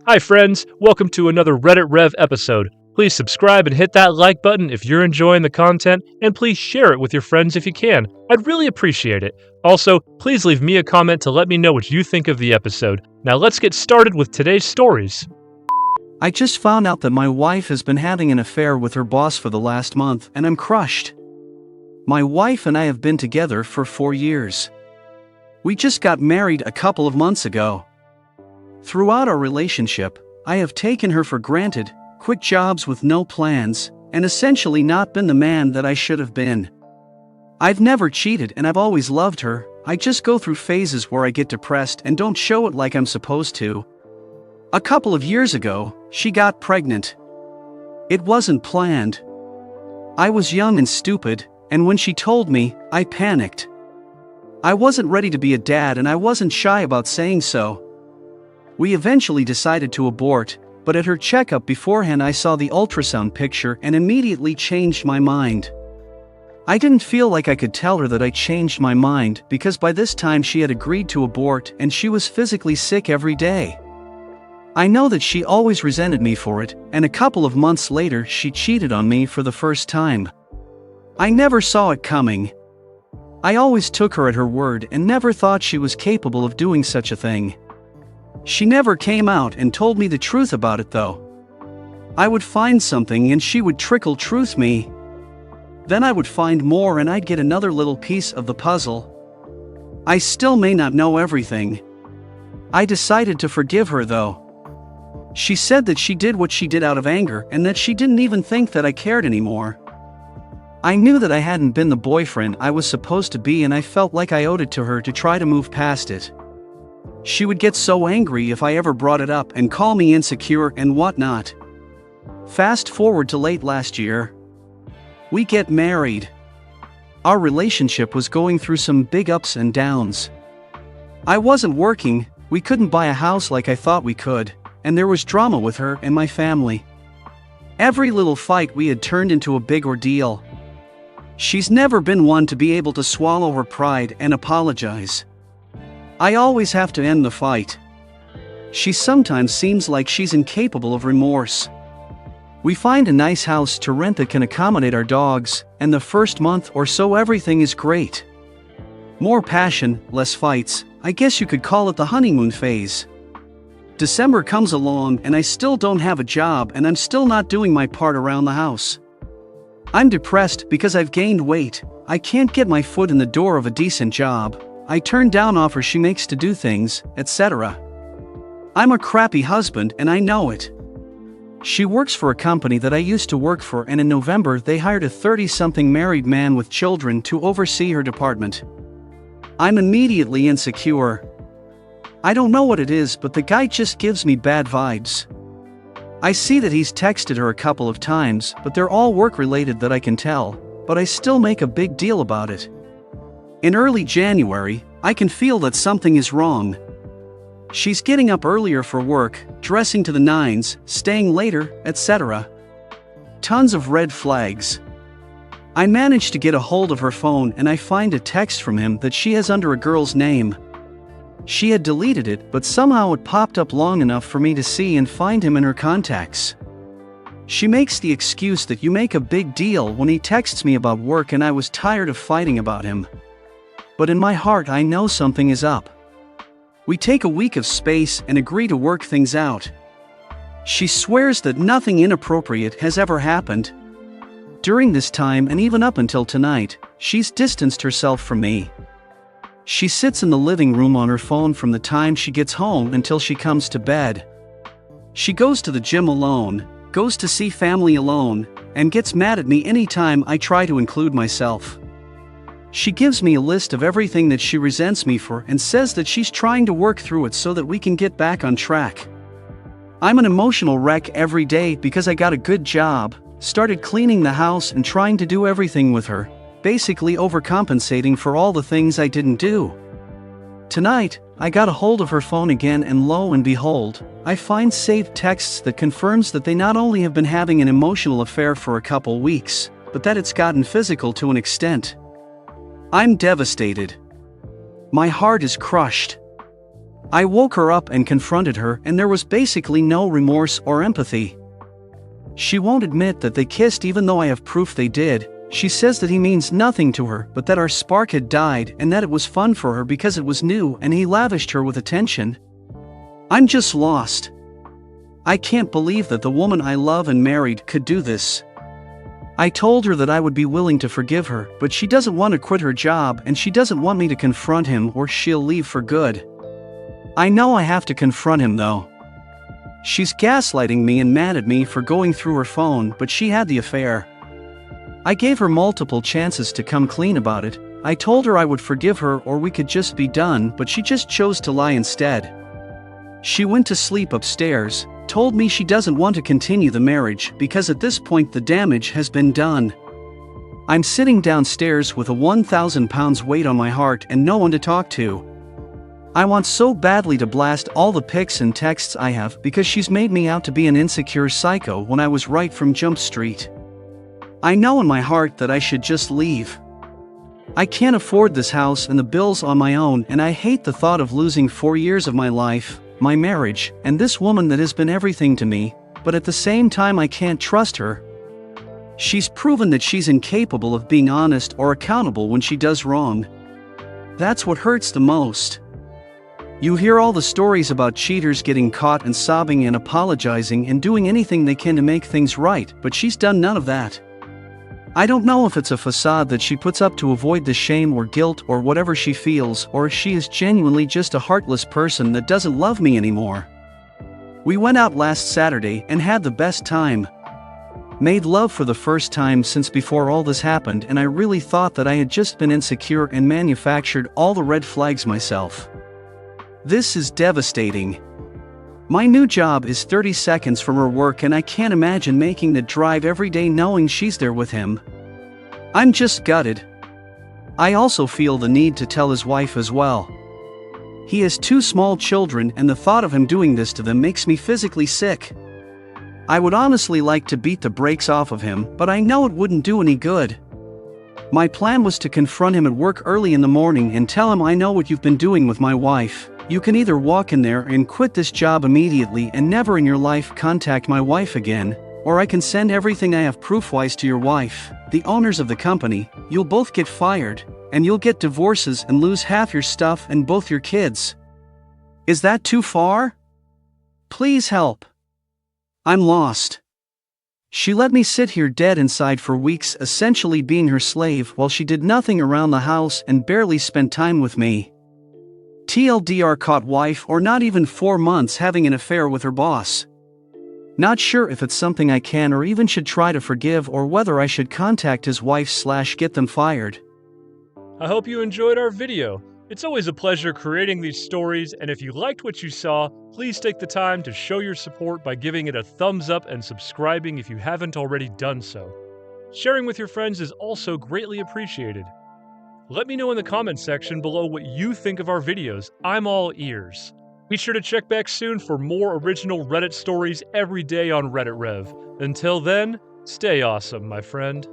Hi friends, welcome to another RedditRev episode. Please subscribe and hit that like button if you're enjoying the content, and please share it with your friends if you can. I'd really appreciate it. Also, please leave me a comment to let me know what you think of the episode. Now let's get started with today's stories. I just found out that my wife has been having an affair with her boss for the last month, and I'm crushed. My wife and I have been together for 4 years. We just got married a couple of months ago. Throughout our relationship, I have taken her for granted, quit jobs with no plans, and essentially not been the man that I should have been. I've never cheated and I've always loved her. I just go through phases where I get depressed and don't show it like I'm supposed to. A couple of years ago, she got pregnant. It wasn't planned. I was young and stupid, and when she told me, I panicked. I wasn't ready to be a dad and I wasn't shy about saying so. We eventually decided to abort, but at her checkup beforehand I saw the ultrasound picture and immediately changed my mind. I didn't feel like I could tell her that I changed my mind because by this time she had agreed to abort and she was physically sick every day. I know that she always resented me for it, and a couple of months later she cheated on me for the first time. I never saw it coming. I always took her at her word and never thought she was capable of doing such a thing. She never came out and told me the truth about it though. I would find something and she would trickle truth me. Then I would find more and I'd get another little piece of the puzzle. I still may not know everything. I decided to forgive her though. She said that she did what she did out of anger and that she didn't even think that I cared anymore. I knew that I hadn't been the boyfriend I was supposed to be and I felt like I owed it to her to try to move past it. She would get so angry if I ever brought it up and call me insecure and whatnot. Fast forward to late last year. We get married. Our relationship was going through some big ups and downs. I wasn't working, we couldn't buy a house like I thought we could, and there was drama with her and my family. Every little fight we had turned into a big ordeal. She's never been one to be able to swallow her pride and apologize. I always have to end the fight. She sometimes seems like she's incapable of remorse. We find a nice house to rent that can accommodate our dogs, and the first month or so everything is great. More passion, less fights, I guess you could call it the honeymoon phase. December comes along and I still don't have a job and I'm still not doing my part around the house. I'm depressed because I've gained weight, I can't get my foot in the door of a decent job. I turn down offers she makes to do things, etc. I'm a crappy husband and I know it. She works for a company that I used to work for, and in November they hired a 30-something married man with children to oversee her department. I'm immediately insecure. I don't know what it is, but the guy just gives me bad vibes. I see that he's texted her a couple of times, but they're all work-related that I can tell, but I still make a big deal about it. In early January, I can feel that something is wrong. She's getting up earlier for work, dressing to the nines, staying later, etc. Tons of red flags. I manage to get a hold of her phone and I find a text from him that she has under a girl's name. She had deleted it, but somehow it popped up long enough for me to see and find him in her contacts. She makes the excuse that you make a big deal when he texts me about work and I was tired of fighting about him. But in my heart I know something is up. We take a week of space and agree to work things out. She swears that nothing inappropriate has ever happened. During this time and even up until tonight, she's distanced herself from me. She sits in the living room on her phone from the time she gets home until she comes to bed. She goes to the gym alone, goes to see family alone, and gets mad at me anytime I try to include myself. She gives me a list of everything that she resents me for and says that she's trying to work through it so that we can get back on track. I'm an emotional wreck every day because I got a good job, started cleaning the house and trying to do everything with her, basically overcompensating for all the things I didn't do. Tonight, I got a hold of her phone again and lo and behold, I find saved texts that confirms that they not only have been having an emotional affair for a couple weeks, but that it's gotten physical to an extent. I'm devastated. My heart is crushed. I woke her up and confronted her, and there was basically no remorse or empathy. She won't admit that they kissed even though I have proof they did. She says that he means nothing to her, but that our spark had died and that it was fun for her because it was new and he lavished her with attention. I'm just lost. I can't believe that the woman I love and married could do this. I told her that I would be willing to forgive her, but she doesn't want to quit her job and she doesn't want me to confront him or she'll leave for good. I know I have to confront him though. She's gaslighting me and mad at me for going through her phone, but she had the affair. I gave her multiple chances to come clean about it. I told her I would forgive her or we could just be done, but she just chose to lie instead. She went to sleep upstairs, told me she doesn't want to continue the marriage because at this point the damage has been done. I'm sitting downstairs with a 1,000 pounds weight on my heart and no one to talk to. I want so badly to blast all the pics and texts I have because she's made me out to be an insecure psycho when I was right from Jump Street. I know in my heart that I should just leave. I can't afford this house and the bills on my own, and I hate the thought of losing 4 years of my life, my marriage, and this woman that has been everything to me, but at the same time I can't trust her. She's proven that she's incapable of being honest or accountable when she does wrong. That's what hurts the most. You hear all the stories about cheaters getting caught and sobbing and apologizing and doing anything they can to make things right, but she's done none of that. I don't know if it's a facade that she puts up to avoid the shame or guilt or whatever she feels, or if she is genuinely just a heartless person that doesn't love me anymore. We went out last Saturday and had the best time. Made love for the first time since before all this happened, and I really thought that I had just been insecure and manufactured all the red flags myself. This is devastating. My new job is 30 seconds from her work and I can't imagine making the drive every day knowing she's there with him. I'm just gutted. I also feel the need to tell his wife as well. He has 2 small children and the thought of him doing this to them makes me physically sick. I would honestly like to beat the brakes off of him, but I know it wouldn't do any good. My plan was to confront him at work early in the morning and tell him, I know what you've been doing with my wife. You can either walk in there and quit this job immediately and never in your life contact my wife again, or I can send everything I have proof-wise to your wife, the owners of the company. You'll both get fired, and you'll get divorces and lose half your stuff and both your kids. Is that too far? Please help. I'm lost. She let me sit here dead inside for weeks, essentially being her slave while she did nothing around the house and barely spent time with me. TLDR, caught wife or not even 4 months having an affair with her boss. Not sure if it's something I can or even should try to forgive, or whether I should contact his wife / get them fired. I hope you enjoyed our video. It's always a pleasure creating these stories, and if you liked what you saw, please take the time to show your support by giving it a thumbs up and subscribing if you haven't already done so. Sharing with your friends is also greatly appreciated. Let me know in the comments section below what you think of our videos. I'm all ears. Be sure to check back soon for more original Reddit stories every day on RedditRev. Until then, stay awesome, my friend.